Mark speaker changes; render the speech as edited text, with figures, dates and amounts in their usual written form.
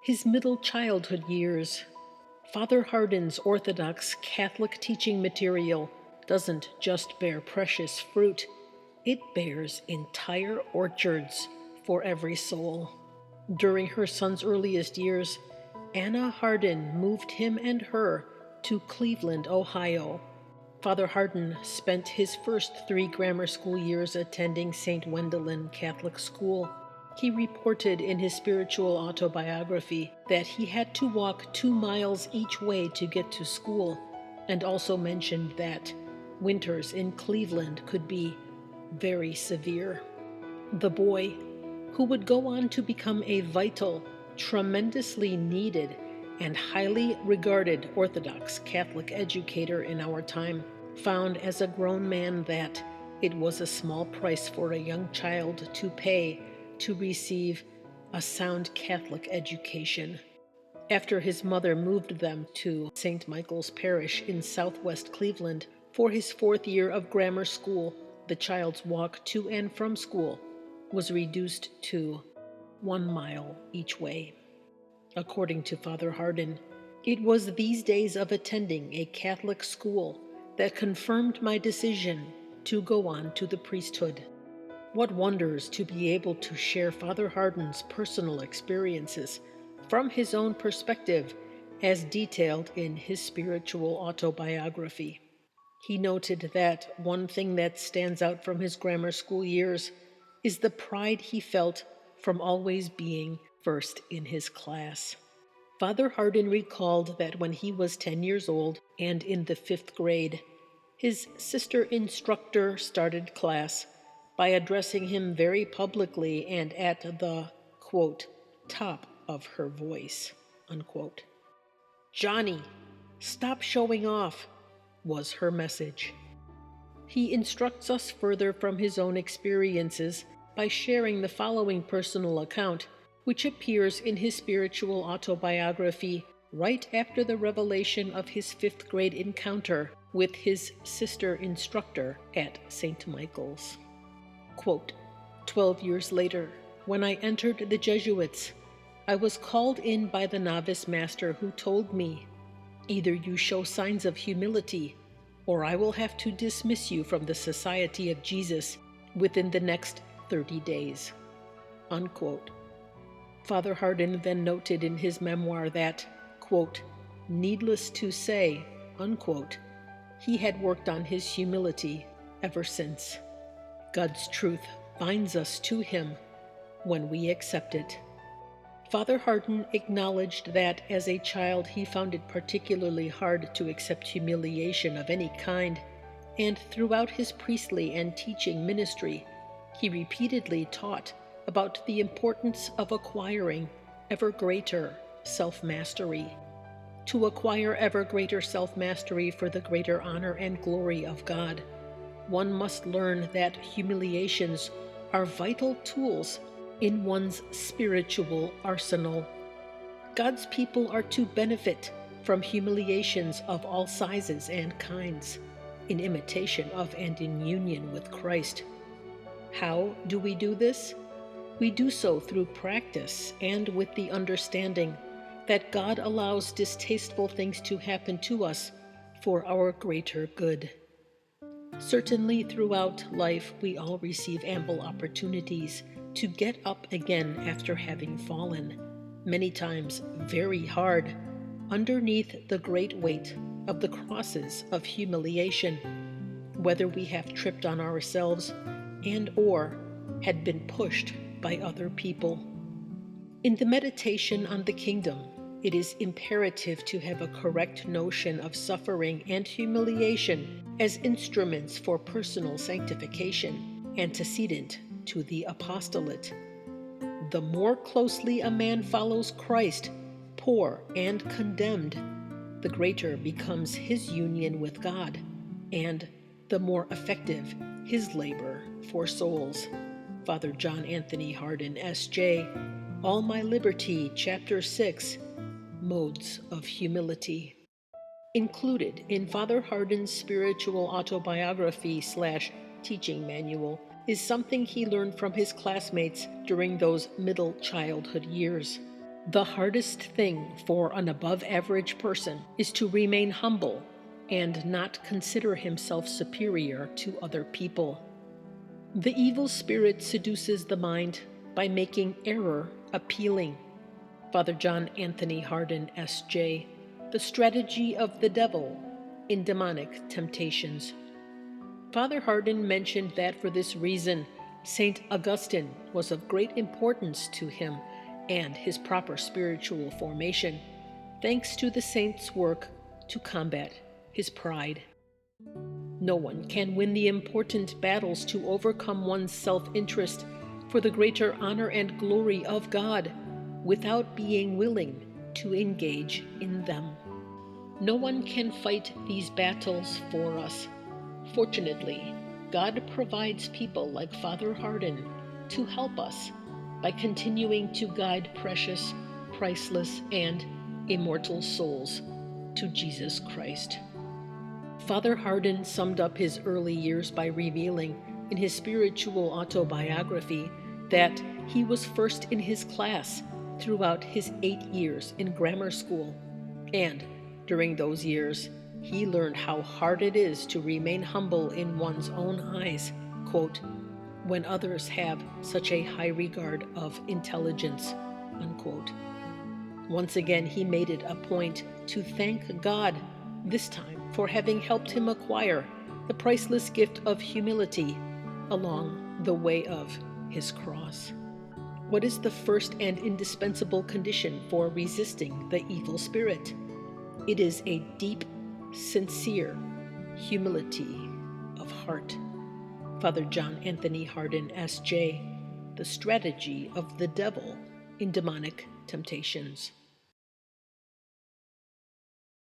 Speaker 1: His middle childhood years. Father Hardon's Orthodox Catholic teaching material doesn't just bear precious fruit, it bears entire orchards for every soul. During her son's earliest years, Anna Hardon moved him and her to Cleveland, Ohio. Father Hardon spent his first 3 grammar school years attending St. Wendelin Catholic School. He reported in his spiritual autobiography that he had to walk 2 miles each way to get to school, and also mentioned that winters in Cleveland could be very severe. The boy, who would go on to become a vital, tremendously needed, and highly regarded Orthodox Catholic educator in our time, found as a grown man that it was a small price for a young child to pay to receive a sound Catholic education. After his mother moved them to St. Michael's Parish in southwest Cleveland for his 4th year of grammar school, the child's walk to and from school was reduced to 1 mile each way. According to Father Hardon, it was these days of attending a Catholic school that confirmed my decision to go on to the priesthood. What wonders to be able to share Father Hardon's personal experiences from his own perspective as detailed in his spiritual autobiography. He noted that one thing that stands out from his grammar school years is the pride he felt from always being first in his class. Father Hardon recalled that when he was 10 years old and in the 5th grade, his sister instructor started class by addressing him very publicly and at the, quote, top of her voice, unquote. "Johnny, stop showing off," was her message. He instructs us further from his own experiences by sharing the following personal account, which appears in his spiritual autobiography right after the revelation of his 5th grade encounter with his sister instructor at St. Michael's. Quote, 12 years later, when I entered the Jesuits, I was called in by the novice master who told me, "Either you show signs of humility, or I will have to dismiss you from the Society of Jesus within the next 30 days." Unquote. Father Hardon then noted in his memoir that, quote, "Needless to say," unquote, he had worked on his humility ever since. God's truth binds us to him when we accept it. Father Hardon acknowledged that as a child he found it particularly hard to accept humiliation of any kind, and throughout his priestly and teaching ministry, he repeatedly taught about the importance of acquiring ever greater self-mastery. To acquire ever greater self-mastery for the greater honor and glory of God, one must learn that humiliations are vital tools in one's spiritual arsenal. God's people are to benefit from humiliations of all sizes and kinds, in imitation of and in union with Christ. How do we do this? We do so through practice and with the understanding that God allows distasteful things to happen to us for our greater good. Certainly throughout life we all receive ample opportunities to get up again after having fallen, many times very hard, underneath the great weight of the crosses of humiliation, whether we have tripped on ourselves and or had been pushed by other people. In the meditation on the kingdom, it is imperative to have a correct notion of suffering and humiliation as instruments for personal sanctification, antecedent to the apostolate. The more closely a man follows Christ, poor and condemned, the greater becomes his union with God, and the more effective his labor for souls. Father John Anthony Hardon, S.J., All My Liberty, Chapter 6, Modes of Humility. Included in Father Hardon's spiritual autobiography/teaching manual is something he learned from his classmates during those middle childhood years. The hardest thing for an above-average person is to remain humble and not consider himself superior to other people. The evil spirit seduces the mind by making error appealing. Father John Anthony Hardon, S.J., The Strategy of the Devil in Demonic Temptations. Father Hardon mentioned that for this reason, St. Augustine was of great importance to him and his proper spiritual formation, thanks to the saint's work to combat his pride. No one can win the important battles to overcome one's self-interest for the greater honor and glory of God without being willing to engage in them. No one can fight these battles for us. Fortunately, God provides people like Father Hardon to help us by continuing to guide precious, priceless, and immortal souls to Jesus Christ. Father Hardon summed up his early years by revealing in his spiritual autobiography that he was first in his class throughout his 8 years in grammar school, and during those years, he learned how hard it is to remain humble in one's own eyes, quote, when others have such a high regard of intelligence, unquote. Once again, he made it a point to thank God, this time for having helped him acquire the priceless gift of humility along the way of his cross. What is the first and indispensable condition for resisting the evil spirit? It is a deep, sincere humility of heart. Father John Anthony Hardon, S.J., The Strategy of the Devil in Demonic Temptations.